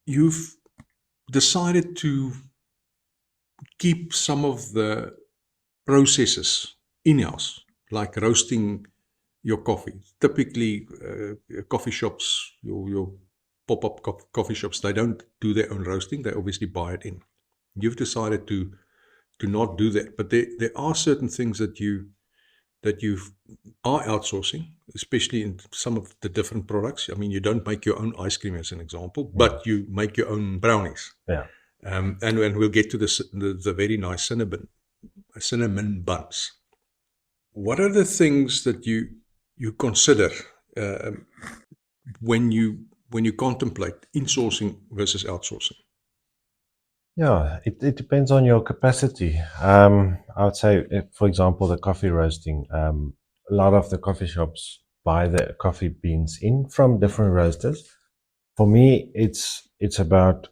You've decided to keep some of the processes in-house, like roasting your coffee. Typically, coffee shops, your pop-up coffee shops, they don't do their own roasting. They obviously buy it in. You've decided to not do that, but there are certain things that you are outsourcing, especially in some of the different products. I mean, you don't make your own ice cream, as an example, but you make your own brownies. Yeah. And we'll get to the very nice cinnamon buns. What are the things that you consider when you contemplate insourcing versus outsourcing? Yeah, it depends on your capacity. I would say, for example, the coffee roasting. A lot of the coffee shops buy the coffee beans in from different roasters. For me, it's about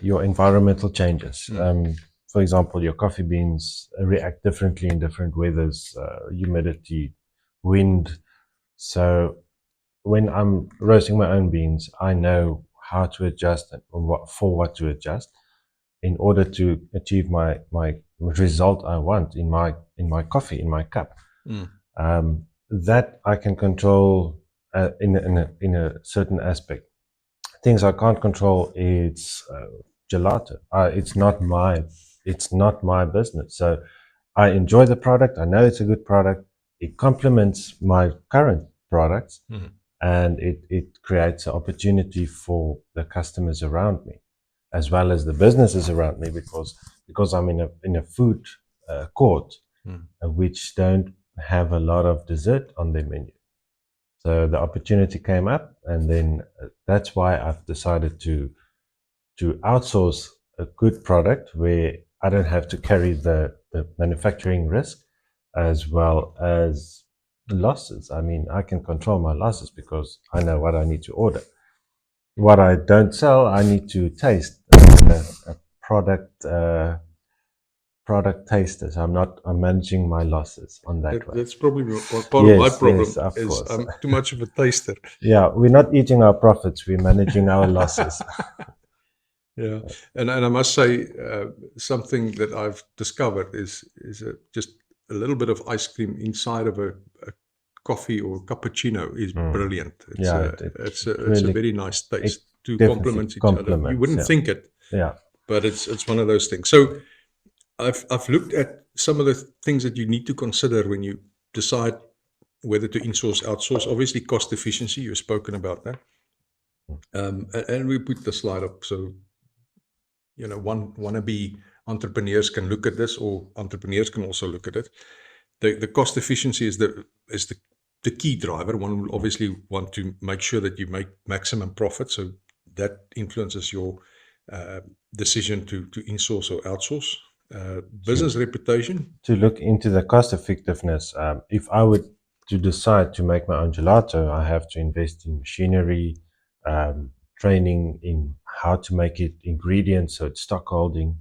your environmental changes. For example, your coffee beans react differently in different weathers, humidity, wind. So when I'm roasting my own beans, I know how to adjust and what to adjust in order to achieve my result I want in my coffee, in my cup. That I can control in a certain aspect. Things I can't control, it's gelato. It's not my business. So I enjoy the product. I know it's a good product. It complements my current products, and it creates an opportunity for the customers around me, as well as the businesses around me, because I'm in a food court, which don't have a lot of dessert on their menu. So the opportunity came up, and then that's why I've decided to outsource a good product where I don't have to carry the manufacturing risk as well as the losses. I mean, I can control my losses because I know what I need to order. What I don't sell, I need to taste a product. Product tasters. I'm managing my losses on that way. That's probably part of my problem. Yes, of is course. I'm too much of a taster. Yeah, we're not eating our profits, we're managing our losses. Yeah, and I must say, something that I've discovered is just a little bit of ice cream inside of a coffee or cappuccino is brilliant. It's a very nice taste. To complement each other. You wouldn't think it, but it's one of those things. So I've looked at some of the things that you need to consider when you decide whether to insource, outsource. Obviously, cost efficiency. You've spoken about that, and we put the slide up. So, wannabe entrepreneurs can look at this, or entrepreneurs can also look at it. The cost efficiency is the key driver. One will obviously want to make sure that you make maximum profit. So that influences your decision to insource or outsource. Business reputation. To look into the cost effectiveness, if I were to decide to make my own gelato, I have to invest in machinery, training in how to make it, ingredients, so it's stock holding.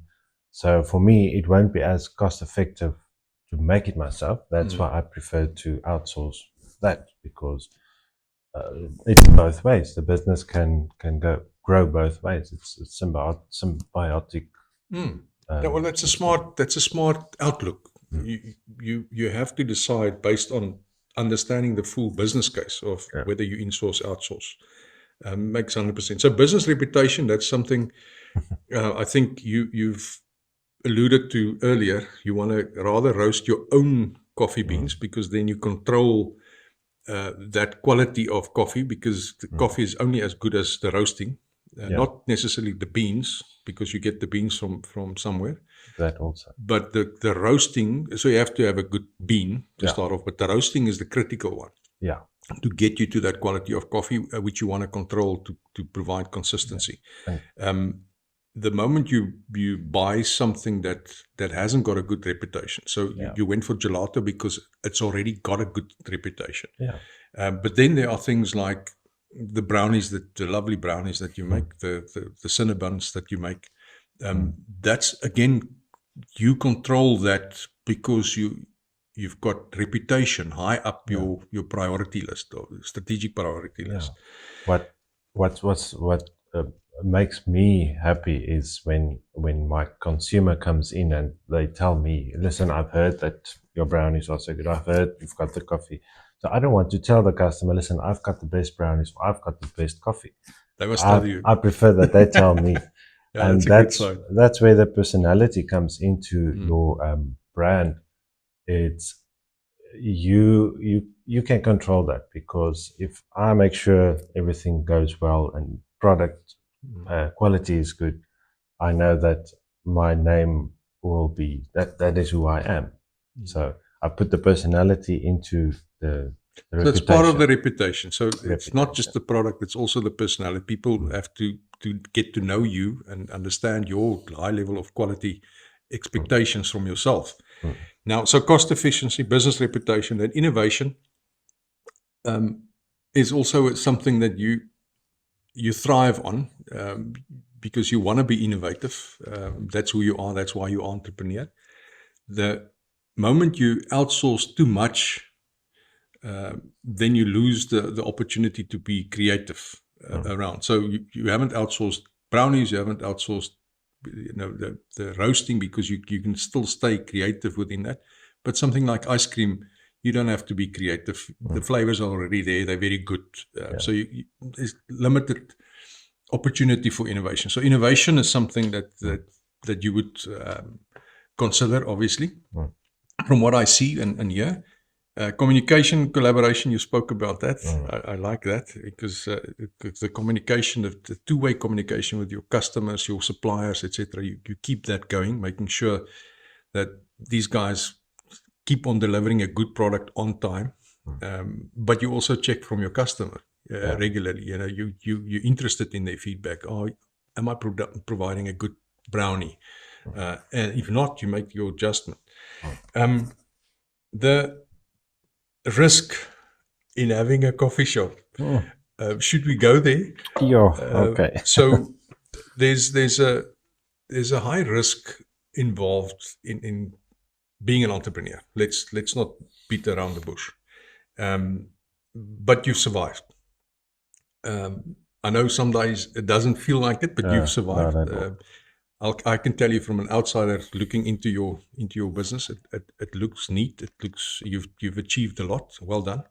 So for me, it won't be as cost effective to make it myself. That's why I prefer to outsource that, because it's both ways. The business can grow both ways. It's symbiotic. Well, that's a smart outlook. You have to decide based on understanding the full business case of whether you insource, outsource. Makes 100%. So business reputation, that's something I think you've alluded to earlier. You want to rather roast your own coffee beans because then you control that quality of coffee, because the coffee is only as good as the roasting, not necessarily the beans, because you get the beans from somewhere. That also. But the roasting, so you have to have a good bean to start off, but the roasting is the critical one. Yeah. To get you to that quality of coffee, which you want to control to provide consistency. The moment you buy something that hasn't got a good reputation, so you went for gelato because it's already got a good reputation. But then there are things like the brownies, the lovely brownies that you make, the cinnabuns that you make. That's, again, you control that because you've got reputation high up your priority list or strategic priority list. what makes me happy is when my consumer comes in and they tell me, listen, I've heard that your brownies are so good. I've heard you've got the coffee. So I don't want to tell the customer, listen, I've got the best brownies, or I've got the best coffee. They must tell you. I prefer that they tell me. Yeah, And that's a good sign. that's where the personality comes into Mm. your brand. It's you can control that, because if I make sure everything goes well and product quality is good, I know that my name will be that is who I am. So I put the personality into the So it's part of reputation. the reputation. So it's not just the product; it's also the personality. People have to get to know you and understand your high level of quality expectations from yourself. Now, so cost efficiency, business reputation, and innovation is also something that you thrive on, because you want to be innovative. That's who you are. That's why you're an entrepreneur. The moment you outsource too much, then you lose the opportunity to be creative around. So you haven't outsourced brownies, you haven't outsourced the roasting, because you can still stay creative within that. But something like ice cream, you don't have to be creative. The flavors are already there; they're very good. So there's limited opportunity for innovation. So innovation is something that you would consider, obviously. From what I see and hear. Communication, collaboration, you spoke about that. I like that, because the communication, the two-way communication with your customers, your suppliers, etc., you keep that going, making sure that these guys keep on delivering a good product on time. But you also check from your customer regularly. You're interested in their feedback. Oh, am I providing a good brownie? And if not, you make your adjustment. The risk in having a coffee shop. Should we go there? Okay. So there's a high risk involved in being an entrepreneur. Let's not beat around the bush. But you've survived. I know some days it doesn't feel like it, but you've survived. I can tell you from an outsider looking into your business, it looks neat. It looks you've achieved a lot. Well done.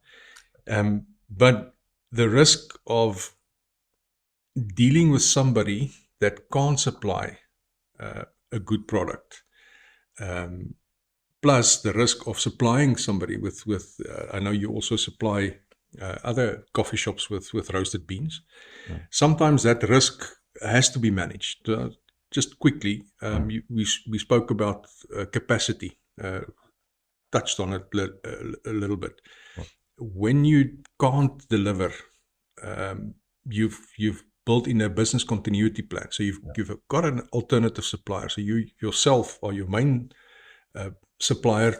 But the risk of dealing with somebody that can't supply a good product, plus the risk of supplying somebody with I know you also supply other coffee shops with roasted beans. Sometimes that risk has to be managed. Just quickly, we spoke about capacity, touched on it a little bit. When you can't deliver, you've built in a business continuity plan. So you've got an alternative supplier. So you yourself are your main supplier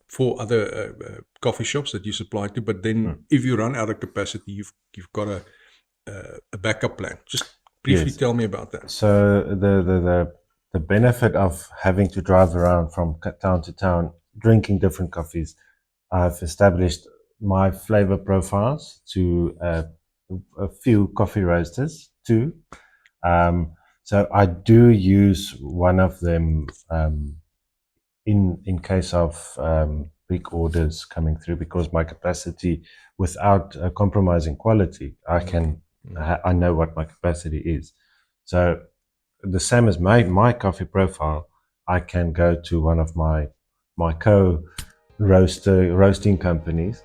for other coffee shops that you supply to. But then if you run out of capacity, you've got a backup plan. Just briefly tell me about that. So the benefit of having to drive around from town to town, drinking different coffees, I've established my flavor profiles to a few coffee roasters too. So I do use one of them in case of big orders coming through, because my capacity, without compromising quality, I know what my capacity is. So the same as my coffee profile, I can go to one of my roasting companies.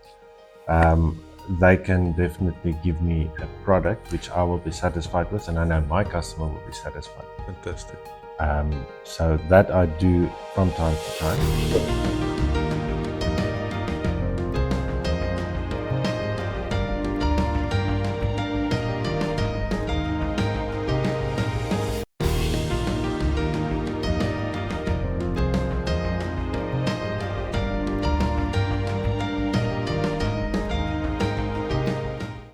They can definitely give me a product which I will be satisfied with, and I know my customer will be satisfied. Fantastic. So that I do from time to time.